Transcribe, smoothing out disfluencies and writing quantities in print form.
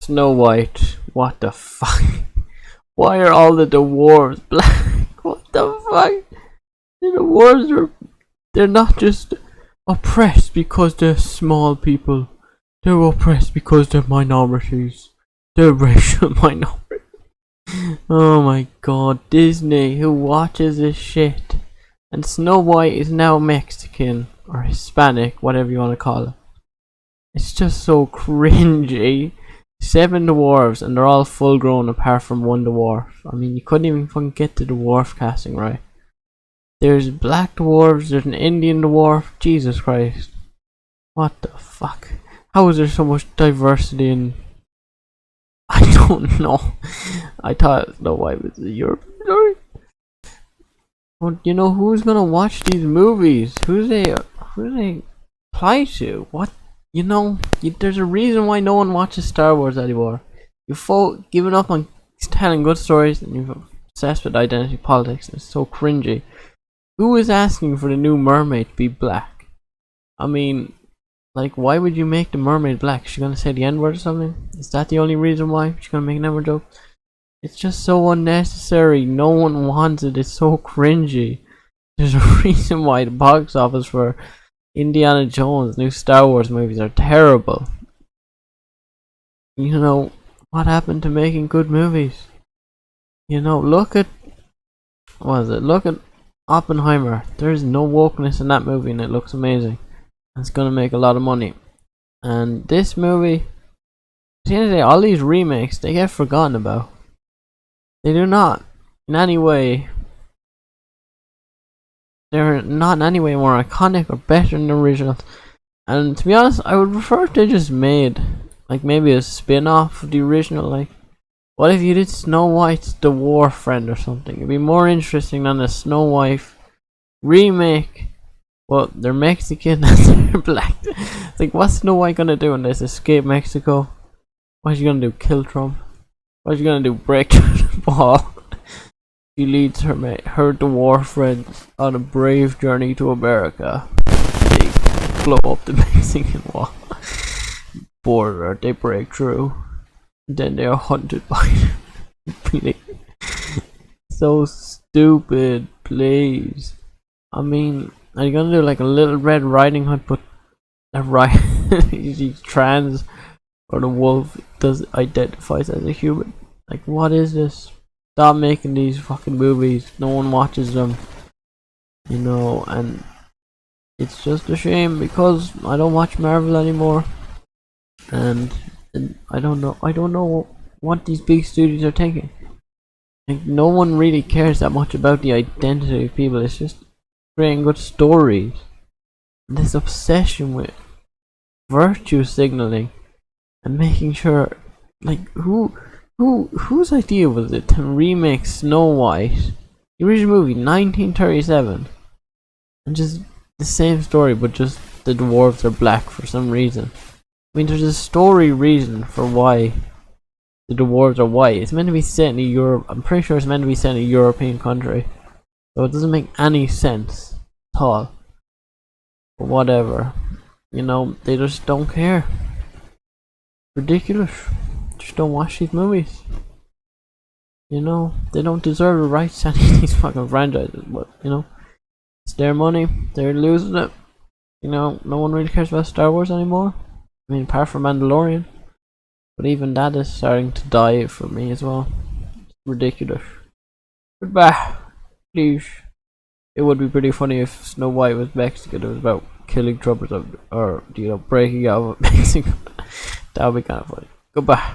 Snow White. What the fuck? Why are all the dwarves black? What the fuck? The dwarves they're not just oppressed because they're small people. They're oppressed because they're minorities. They're racial minorities. Oh my god, Disney, who watches this shit? And Snow White is now Mexican or Hispanic, whatever you want to call it. It's just so cringy. 7 dwarves and they're all full grown apart from one dwarf. I mean, you couldn't even fucking get the dwarf casting right. There's black dwarves, there's an Indian dwarf. Jesus Christ. What the fuck? How is there so much diversity in... I don't know. I thought Snow White was a European story. But you know, who's gonna watch these movies? Who do they apply to? What? You know, there's a reason why no one watches Star Wars anymore. You've given up on telling good stories and you've obsessed with identity politics. It's so cringy. Who is asking for the new mermaid to be black? I mean, like, why would you make the mermaid black? Is she gonna say the N-word or something? Is that the only reason why she's gonna make an N-word joke? It's just so unnecessary. No one wants it. It's so cringy. There's a reason why the box office for Indiana Jones, new Star Wars movies are terrible. You know, what happened to making good movies? You know, look at Oppenheimer. There's no wokeness in that movie and it looks amazing. It's gonna make a lot of money. And this movie, at the end of the day, all these remakes, they get forgotten about. They do not in any way. They're not in any way more iconic or better than the originals. And to be honest, I would prefer if they just made like maybe a spin-off of the original. Like, what if you did Snow White's The War Friend or something? It'd be more interesting than a Snow White remake. Well, they're Mexican and they're black. It's like, what's Snow White gonna do in this? Escape Mexico? What's she gonna do? Kill Trump? What's she gonna do? Break through the wall? She leads her dwarf friends on a brave journey to America. They blow up the Mexican wall border. They break through. Then they are hunted by so stupid, please. I mean, are you gonna do like a Little Red Riding Hood, but she's trans, or the wolf identifies as a human? Like, what is this? Stop making these fucking movies. No one watches them. You know, and it's just a shame because I don't watch Marvel anymore. And I don't know what these big studios are thinking. Like, no one really cares that much about the identity of people. It's just creating good stories. This obsession with virtue signaling and making sure, like, whose idea was it to remake Snow White, the original movie, 1937, and just the same story, but just the dwarves are black for some reason? I mean, there's a story reason for why the dwarves are white. It's meant to be set in Europe. I'm pretty sure it's meant to be set in a European country, so it doesn't make any sense at all. But whatever, you know, they just don't care. Ridiculous. Just don't watch these movies. You know, they don't deserve the rights to any of these fucking franchises, but you know, it's their money. They're losing it. You know, no one really cares about Star Wars anymore. I mean, apart from Mandalorian. But even that is starting to die for me as well. It's ridiculous. Goodbye. Please. It would be pretty funny if Snow White was Mexican. It was about killing troopers or you know, breaking out of Mexico. That would be kind of funny. Goodbye.